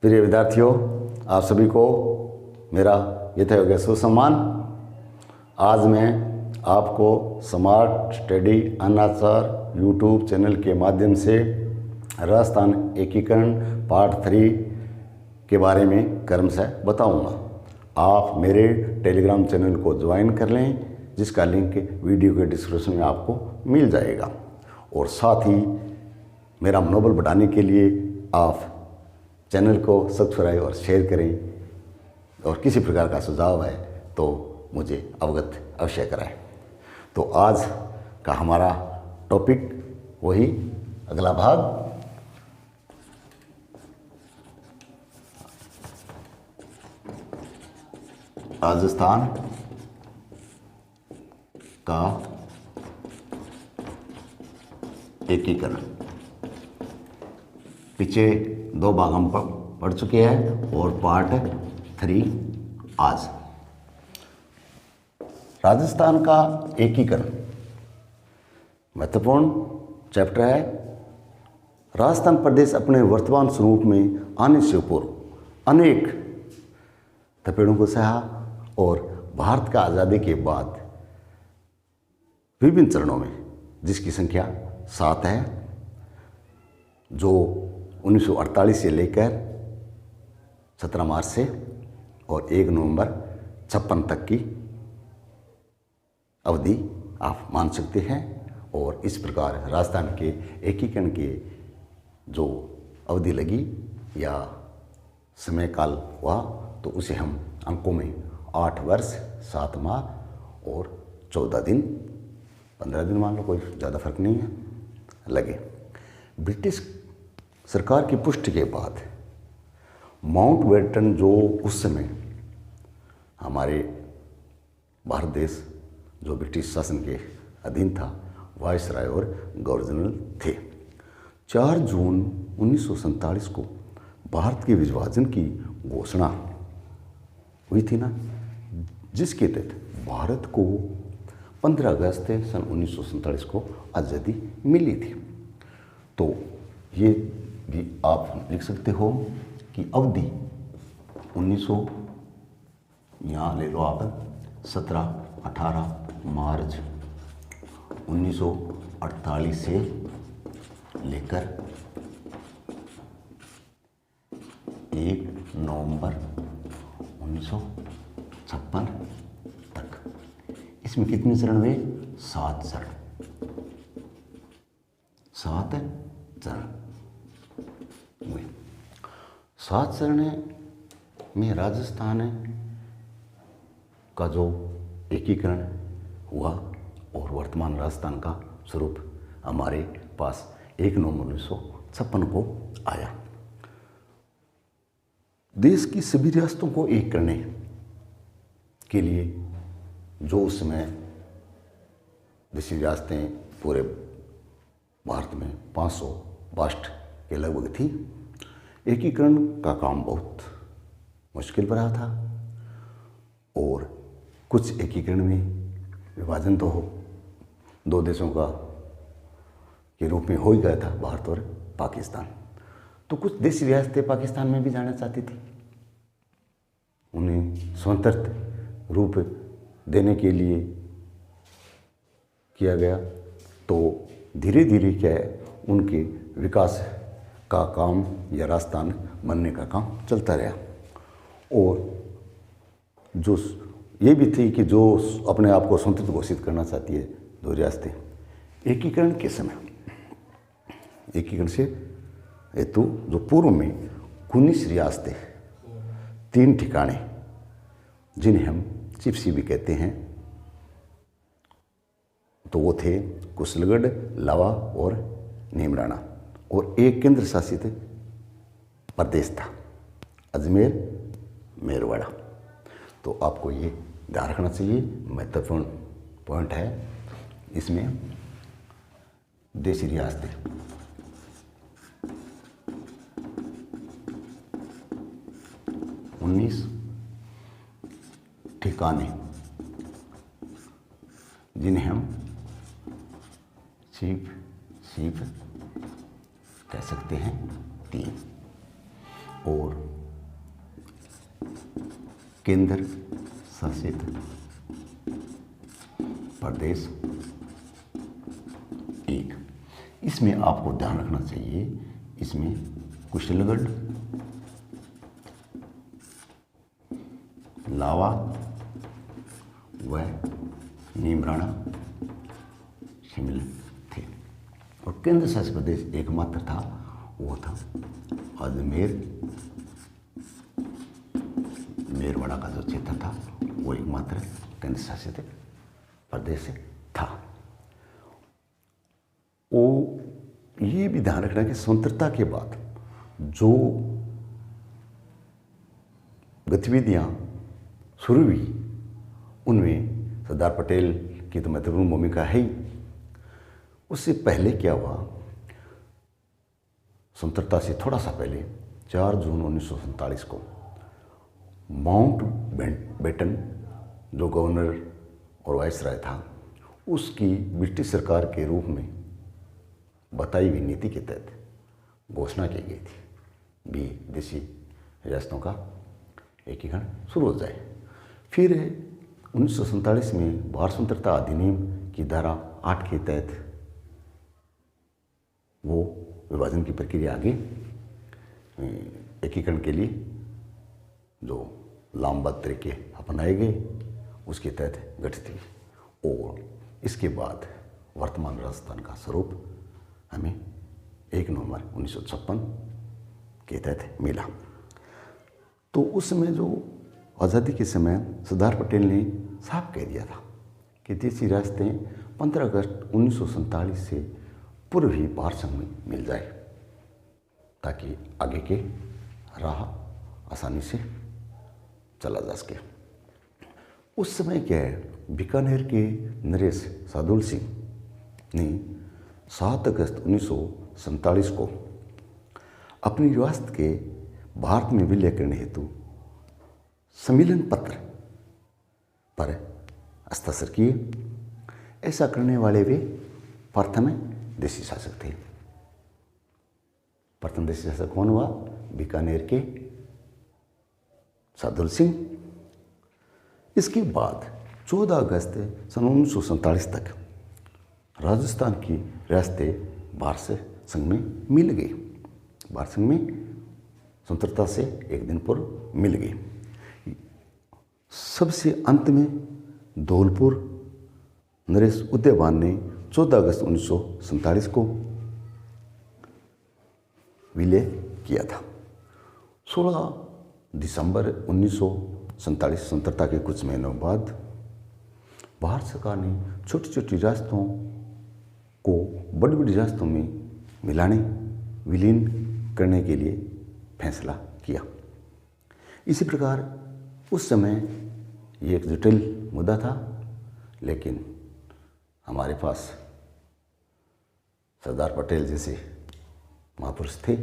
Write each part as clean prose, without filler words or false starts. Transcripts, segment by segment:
प्रिय विद्यार्थियों, आप सभी को मेरा यथायोग्य सुसम्मान। आज मैं आपको स्मार्ट स्टडी अनाचार यूट्यूब चैनल के माध्यम से राजस्थान एकीकरण पार्ट 3 के बारे में क्रमशः बताऊंगा। आप मेरे टेलीग्राम चैनल को ज्वाइन कर लें, जिसका लिंक वीडियो के डिस्क्रिप्शन में आपको मिल जाएगा। और साथ ही मेरा मनोबल बढ़ाने के लिए आप चैनल को सब्सक्राइब और शेयर करें, और किसी प्रकार का सुझाव है तो मुझे अवगत अवश्य कराएं। तो आज का हमारा टॉपिक वही अगला भाग, राजस्थान का एकीकरण। पीछे 2 भाग हम पढ़ चुके हैं और पार्ट 3 आज। राजस्थान का एकीकरण महत्वपूर्ण चैप्टर है। राजस्थान प्रदेश अपने वर्तमान स्वरूप में आने से पूर्व अनेक थपेड़ों को सहा और भारत का आज़ादी के बाद विभिन्न चरणों में, जिसकी संख्या 7 है, जो 1948 से लेकर 17 मार्च से और 1 नवंबर 56 तक की अवधि आप मान सकते हैं। और इस प्रकार राजस्थान के एकीकरण के जो अवधि लगी या समय काल हुआ, तो उसे हम अंकों में 8 वर्ष 7 माह और 14 दिन 15 दिन मान लो, कोई ज़्यादा फर्क नहीं है लगे। ब्रिटिश सरकार की पुष्टि के बाद माउंटबेटन, जो उस समय हमारे भारत देश जो ब्रिटिश शासन के अधीन था, वायसराय और गवर्नर जनरल थे, 4 जून 1947 को भारत के विभाजन की घोषणा हुई थी ना, जिसके तहत भारत को 15 अगस्त सन 1947 को आज़ादी मिली थी। तो ये भी आप लिख सकते हो कि अवधि 1900 यहाँ ले लो आप 17-18 मार्च 1948 से लेकर 1 नवंबर 1956 तक। इसमें कितने चरण हुए? 7 चरण। 7 चरण हुए। 7 चरण में राजस्थान का जो एकीकरण हुआ और वर्तमान राजस्थान का स्वरूप हमारे पास 1 नवंबर 1956 को आया। देश की सभी रियासतों को एक करने के लिए जो उस समय देशी रियासतें पूरे भारत में 562 के लगभग थी, एकीकरण का काम बहुत मुश्किल भरा था। और कुछ एकीकरण में विभाजन तो 2 देशों का के रूप में हो ही गया था, भारत और पाकिस्तान। तो कुछ देशी रियासतें पाकिस्तान में भी जाना चाहती थी, उन्हें स्वतंत्र रूप देने के लिए किया गया। तो धीरे धीरे क्या है, उनके विकास का काम या राजस्थान बनने का काम चलता रहा। और जो ये भी थी कि जो अपने आप को स्वतंत्र घोषित करना चाहती है 2 रियासतें, एकीकरण के समय, एकीकरण से हेतु जो पूर्व में 19 रियासतें, 3 ठिकाने जिन्हें हम चिप्सी भी कहते हैं, तो वो थे कुशलगढ़, लावा और नीमराना। और एक केंद्र शासित प्रदेश था, अजमेर, मेरवाड़ा। तो आपको ये ध्यान रखना चाहिए, महत्वपूर्ण पॉइंट है इसमें। देशी रियासतें 19 ठिकाने जिन्हें हम चीफ कह सकते हैं 3। और केंद्र शासित प्रदेश 1। इसमें आपको ध्यान रखना चाहिए, इसमें कुशीलगढ़, लावा व नीमराणा शामिल थे। और केंद्र शासित प्रदेश एकमात्र था, वो था अजमेर, मेरवाड़ा का जो क्षेत्र था वो एकमात्र केंद्र शासित प्रदेश था। वो ये भी ध्यान रखना कि स्वतंत्रता के बाद जो गतिविधियां शुरू हुई उनमें सरदार पटेल की तो महत्वपूर्ण भूमिका है ही। उससे पहले क्या हुआ, स्वतंत्रता से थोड़ा सा पहले 4 जून 1947 को माउंट बेटन जो गवर्नर और वाइसराय था, उसकी ब्रिटिश सरकार के रूप में बताई हुई नीति के तहत घोषणा की गई थी भी देशी रियासतों का एकीकरण शुरू हो जाए। फिर 1947 में भारत स्वतंत्रता अधिनियम की धारा 8 के तहत वो विभाजन की प्रक्रिया आगे एकीकरण के लिए जो लामबद्ध तरीके अपनाए गए उसके तहत गठित हुई। और इसके बाद वर्तमान राजस्थान का स्वरूप हमें 1 नवंबर 1956 के तहत मिला। तो उस समय जो आज़ादी के समय सरदार पटेल ने साफ कह दिया था कि देशी रियासतें 15 अगस्त 1947 से पूर्व ही भारत संघ में मिल जाए ताकि आगे के राह आसानी से चला जा सके। उस समय क्या है, बीकानेर के नरेश सादुल सिंह ने 7 अगस्त 1947 को अपनी रियासत के भारत में विलय करने हेतु सम्मेलन पत्र पर हस्ताक्षर किए। ऐसा करने वाले वे प्रथम देशी शासक थे। प्रथम देशी शासक कौन हुआ? बीकानेर के सादुल सिंह। इसके बाद 14 अगस्त सन 1947 तक राजस्थान की रियासतें भारत संघ में मिल गई। भारत संघ में स्वतंत्रता से एक दिन पूर्व मिल गई। सबसे अंत में धौलपुर नरेश उदयभान ने 14 अगस्त 1947 को विलय किया था। 16 दिसंबर 1947 स्वतंत्रता के कुछ महीनों बाद भारत सरकार ने छोटी छोटी रियासतों को बड़ी बड़ी रियासतों में मिलाने विलीन करने के लिए फैसला किया। इसी प्रकार उस समय ये एक जटिल मुद्दा था, लेकिन हमारे पास सरदार पटेल जैसे महापुरुष थे।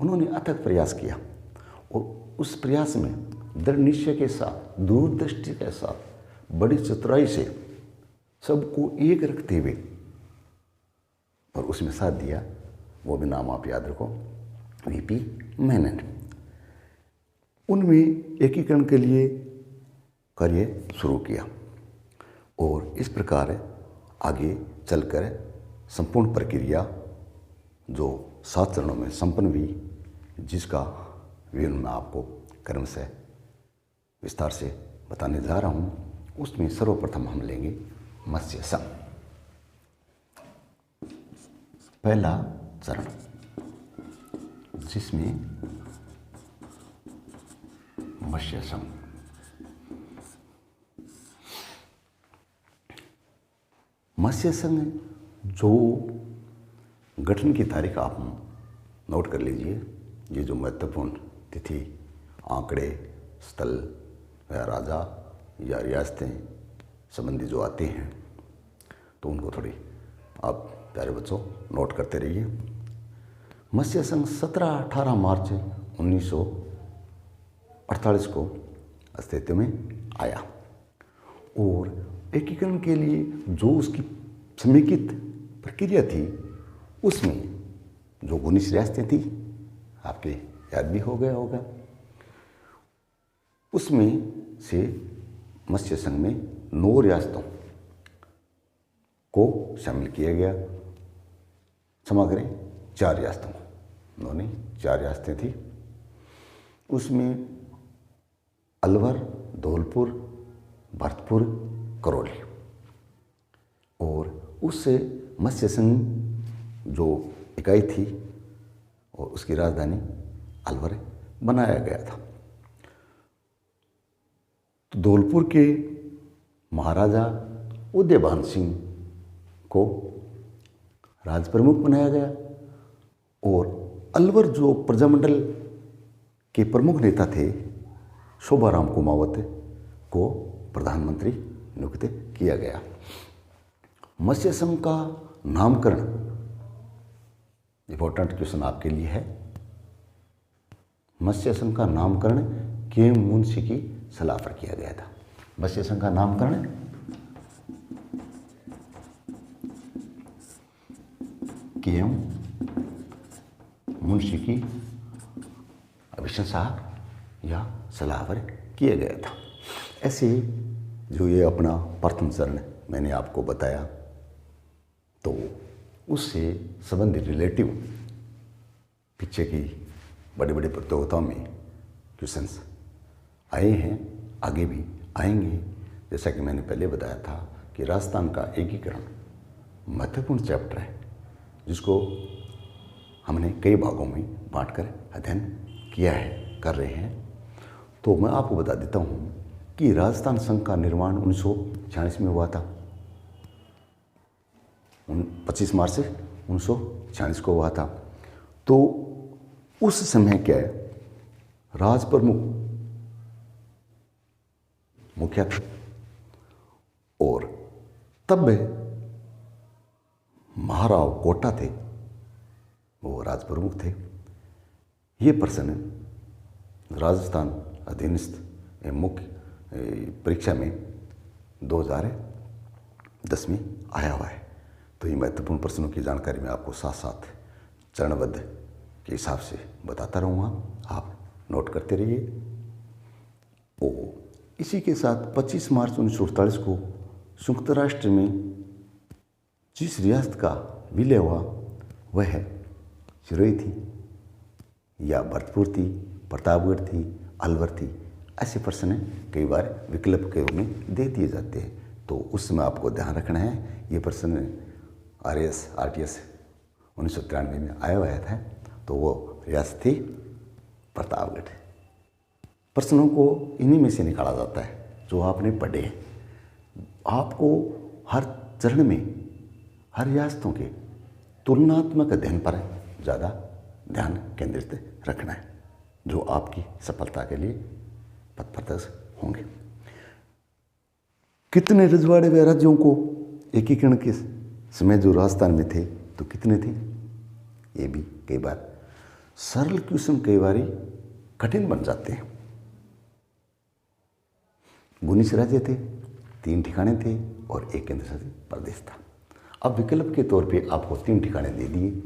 उन्होंने अथक प्रयास किया और उस प्रयास में दृढ़ निश्चय के साथ, दूरदृष्टि के साथ, बड़ी चतुराई से सबको एक रखते हुए और उसमें साथ दिया, वो भी नाम आप याद रखो, वीपी मेनन। उनमें एकीकरण के लिए कार्य शुरू किया और इस प्रकार आगे चलकर संपूर्ण प्रक्रिया जो 7 चरणों में संपन्न हुई, जिसका विवरण मैं आपको क्रमशः विस्तार से बताने जा रहा हूँ। उसमें सर्वप्रथम हम लेंगे मत्स्य संघ। पहला चरण जिसमें मत्स्य संघ। मत्स्य संघ जो गठन की तारीख आप नोट कर लीजिए। ये जो महत्वपूर्ण तिथि, आंकड़े, स्थल या राजा या रियासतें संबंधी जो आते हैं, तो उनको थोड़ी आप प्यारे बच्चों नोट करते रहिए। मत्स्य संघ 17-18 मार्च 1948 को अस्तित्व में आया और एकीकरण के लिए जो उसकी समेकित प्रक्रिया थी, उसमें जो 19 रियासतें थी, आपके याद भी हो गया होगा। उसमें से मत्स्य संघ में 9 रियासतों को शामिल किया गया। क्षमा करें, 4 रियासतों को, उन्होंने 4 रियासतें थी। उसमें अलवर, धौलपुर, भरतपुर, करौली, और उससे मत्स्य संघ जो इकाई थी और उसकी राजधानी अलवर बनाया गया था। तो धौलपुर के महाराजा उदयभान सिंह को राज प्रमुख बनाया गया और अलवर जो प्रजामंडल के प्रमुख नेता थे शोभाराम कुमावत को प्रधानमंत्री नियुक्त किया गया। मत्स्य संघ का नामकरण, इंपॉर्टेंट क्वेश्चन आपके लिए है, मत्स्य संघ का नामकरण के.एम. मुंशी की सलाह पर किया गया था। मत्स्य संघ का नामकरण के.एम. मुंशी की अभिशंसा या सलाह पर किया गया था। ऐसे जो ये अपना प्रथम चरण मैंने आपको बताया, तो उससे संबंधित रिलेटिव पीछे की बड़ी बड़ी प्रतियोगिताओं में क्वेश्चंस आए हैं, आगे भी आएंगे। जैसा कि मैंने पहले बताया था कि राजस्थान का एकीकरण महत्वपूर्ण चैप्टर है, जिसको हमने कई भागों में बांटकर अध्ययन किया है, कर रहे हैं। तो मैं आपको बता देता हूँ कि राजस्थान संघ का निर्माण 1946 में हुआ था। 25 मार्च 1946 को हुआ था। तो उस समय क्या है, राज प्रमुख मुखिया थे और तब महाराव कोटा थे, वो राज प्रमुख थे। ये पर्सन राजस्थान अधीनस्थ मुख्य परीक्षा में 2010 में आया हुआ है। तो ये महत्वपूर्ण प्रश्नों की जानकारी मैं आपको साथ साथ चरणबद्ध के हिसाब से बताता रहूँगा, आप नोट करते रहिए। इसी के साथ 25 मार्च 1948 को संयुक्त राष्ट्र में जिस रियासत का विलय हुआ वह सिरोही थी या भरतपुर थी, प्रतापगढ़ थी, अलवर थी। ऐसे प्रश्न कई बार विकल्प के रूप में दे दिए जाते हैं, तो उस समय आपको ध्यान रखना है। ये प्रश्न RAS RTS 1993 में आया हुआ था। तो वो रियासत थी प्रतापगढ़। प्रश्नों को इन्हीं में से निकाला जाता है जो आपने पढ़े हैं। आपको हर चरण में हर रियासतों के तुलनात्मक अध्ययन पर ज़्यादा ध्यान केंद्रित रखना है, जो आपकी सफलता के लिए पथप्रदर्शक होंगे। कितने रजवाड़े व राज्यों को एकीकरण के समय जो राजस्थान में थे, तो कितने थे? ये भी कई बार सरल क्वेश्चन कई बार कठिन बन जाते हैं। 19 राज्य थे, 3 ठिकाने थे और 1 केंद्र शासित प्रदेश था। अब विकल्प के तौर पे आपको 3 ठिकाने दे दिए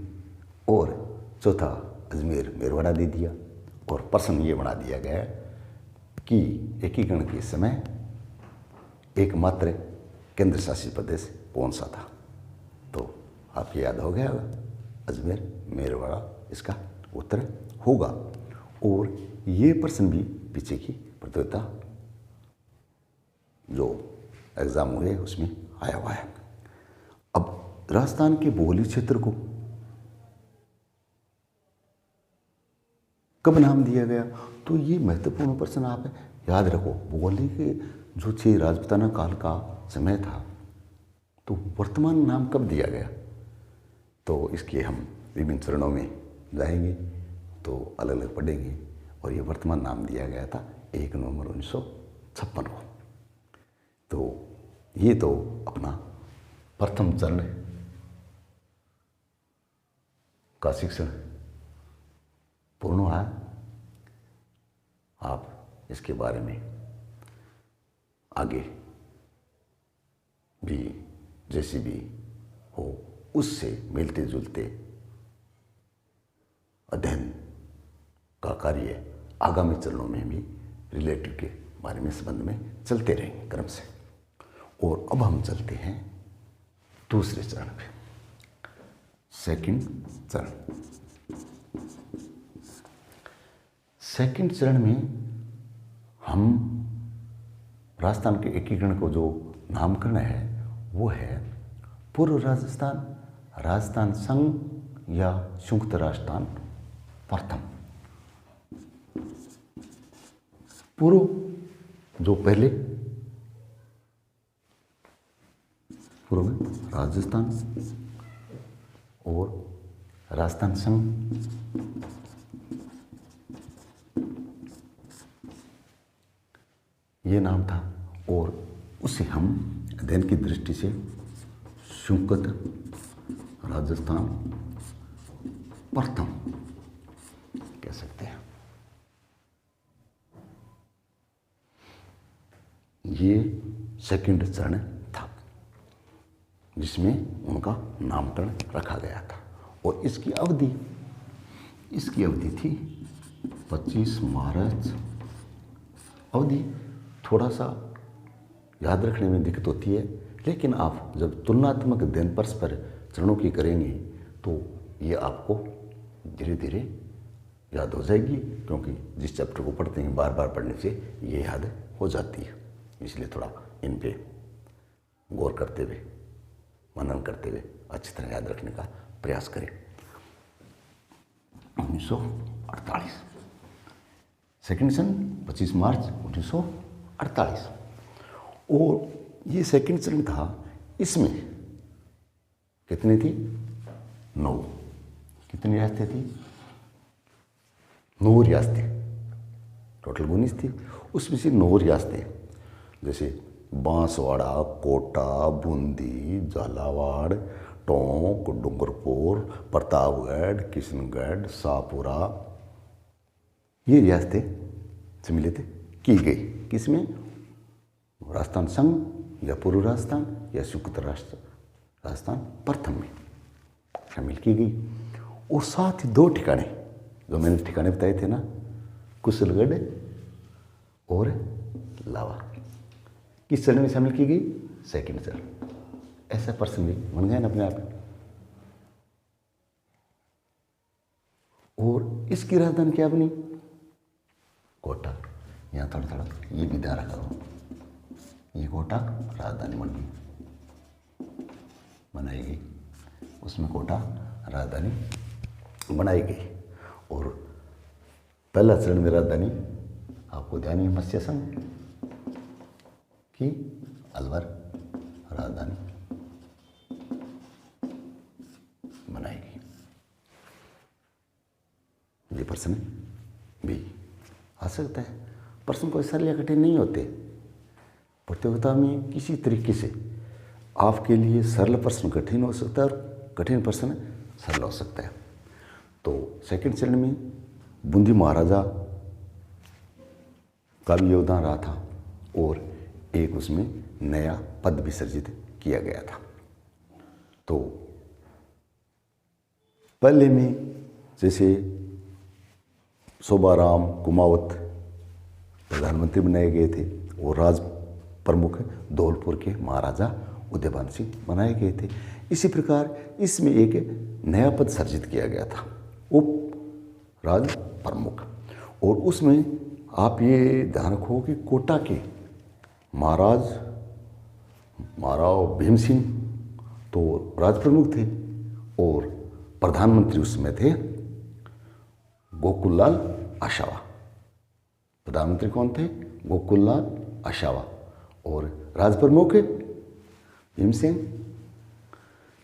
और चौथा अजमेर मेरवाड़ा दे दिया, और प्रश्न ये बना दिया गया कि एकीकरण के समय एकमात्र केंद्र शासित प्रदेश कौन सा था? तो आपको याद हो गया होगा, अजमेर मेरवाड़ा इसका उत्तर होगा। और ये प्रश्न भी पीछे की प्रतियोगिता जो एग्जाम हुए उसमें आया हुआ है। अब राजस्थान के भौगोलिक क्षेत्र को कब नाम दिया गया? तो ये महत्वपूर्ण प्रश्न आप याद रखो। भौगोलिक जो 6 राजपूताना काल का समय था, तो वर्तमान नाम कब दिया गया? तो इसके हम विभिन्न चरणों में जाएंगे तो अलग अलग पढ़ेंगे। और ये वर्तमान नाम दिया गया था 1 नवंबर 1956 को। तो ये तो अपना प्रथम चरण का शिक्षण पूर्ण हुआ। आप इसके बारे में आगे भी जैसे भी हो उससे मिलते जुलते अध्ययन का कार्य आगामी चरणों में भी रिलेटिव के बारे में संबंध में चलते रहेंगे क्रम से। और अब हम चलते हैं दूसरे चरण पे, सेकंड चरण। सेकंड चरण में हम राजस्थान के एकीकरण को जो नामकरण है वो है पूर्व राजस्थान, राजस्थान संघ या संयुक्त राजस्थान प्रथम। पूर्व जो पहले पूर्व में राजस्थान और राजस्थान संघ, ये नाम था। और उसे हम अध्ययन की दृष्टि से संयुक्त राजस्थान प्रथम कह सकते हैं। ये सेकंड चरण था जिसमें उनका नामकरण रखा गया था। और इसकी अवधि थी 25 मार्च। अवधि थोड़ा सा याद रखने में दिक्कत होती है, लेकिन आप जब तुलनात्मक अध्ययन परस्पर चरणों की करेंगे तो ये आपको धीरे धीरे याद हो जाएगी, क्योंकि जिस चैप्टर को पढ़ते हैं बार बार पढ़ने से ये याद हो जाती है। इसलिए थोड़ा इन पे गौर करते हुए, मनन करते हुए अच्छी तरह याद रखने का प्रयास करें। 1948 सेकंड चरण 25 मार्च 1948। और ये सेकंड चरण था। इसमें कितनी थी? 9। कितनी रियासतें थी? 9 रियासतें। टोटल 19 थी, उसमें से 9 रियासतें जैसे बांसवाड़ा, कोटा, बूंदी, झालावाड़, टोंक, डूंगरपुर, प्रतापगढ़, किशनगढ़, शाहपुरा, ये रियासतें सम्मिलित की गई। किसमें? राजस्थान संघ या पूर्व राजस्थान या संयुक्त राजस्थान प्रथम में शामिल की गई। और साथ ही 2 ठिकाने जो मैंने ठिकाने बताए थे ना, कुशलगढ़ और लावा, किस चरण में शामिल की गई? सेकंड चरण। ऐसा प्रश्न भी बन गया ना अपने आप। और इसकी राजधानी क्या बनी? कोटा। यहाँ थोड़ा थोड़ा ये भी ध्यान रखा हो, ये कोटा राजधानी बनाई गई, उसमें कोटा राजधानी बनाई गई। और पहला चरण में राजधानी आपको ध्यान है मत्स्य संघ की अलवर राजधानी बनाई गई। ये प्रश्न भी आ सकता है। प्रश्न कोई सरल या कठिन नहीं होते। प्रतियोगिता में किसी तरीके से आपके लिए सरल प्रश्न कठिन हो सकता है और कठिन प्रश्न सरल हो सकता है। तो सेकंड चरण में बूंदी महाराजा का भी योगदान रहा था और एक उसमें नया पद भी सृजित किया गया था। तो पहले में जैसे शोभाराम कुमावत प्रधानमंत्री बनाए गए थे और राज प्रमुख धौलपुर के महाराजा उदयभान सिंह बनाए गए थे। इसी प्रकार इसमें एक नया पद सर्जित किया गया था, उप राज प्रमुख। और उसमें आप ये ध्यान रखो कि कोटा के महाराव भीम सिंह तो राज प्रमुख थे और प्रधानमंत्री उसमें थे गोकुललाल आशावा। प्रधानमंत्री कौन थे? गोकुललाल आशावा। और राज प्रमुख भीम सिंह।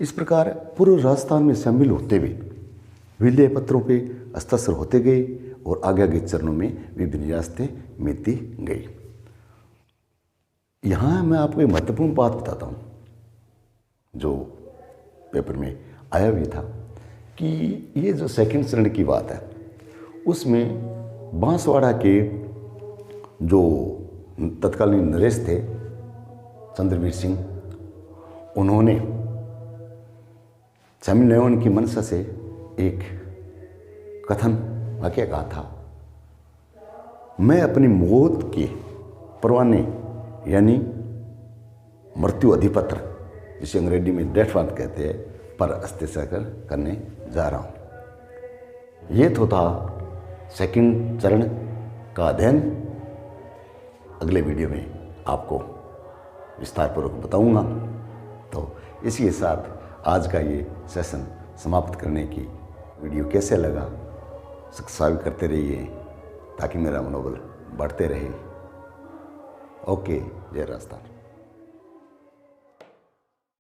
इस प्रकार पूर्व राजस्थान में शामिल होते हुए विलय पत्रों पे हस्ताक्षर होते गए और आगे के चरणों में विभिन्न रियासतें मिलती गई। यहाँ मैं आपको एक महत्वपूर्ण बात बताता हूँ जो पेपर में आया भी था कि ये जो सेकंड चरण की बात है उसमें बांसवाड़ा के जो तत्कालीन नरेश थे चंद्रवीर सिंह, उन्होंने शामिल न होने की मंशा से एक कथन वाक्य कहा था मैं अपनी मौत के परवाने यानी मृत्यु अधिपत्र, जिसे अंग्रेजी में डेथ वारंट कहते हैं, पर हस्ताक्षर करने जा रहा हूँ। ये तो था सेकंड चरण का अध्ययन। अगले वीडियो में आपको विस्तारपूर्वक बताऊंगा। तो इसी के साथ आज का ये सेशन समाप्त करने की वीडियो कैसे लगा सब्सक्राइब करते रहिए ताकि मेरा मनोबल बढ़ते रहे। ओके, जय राजस्थान।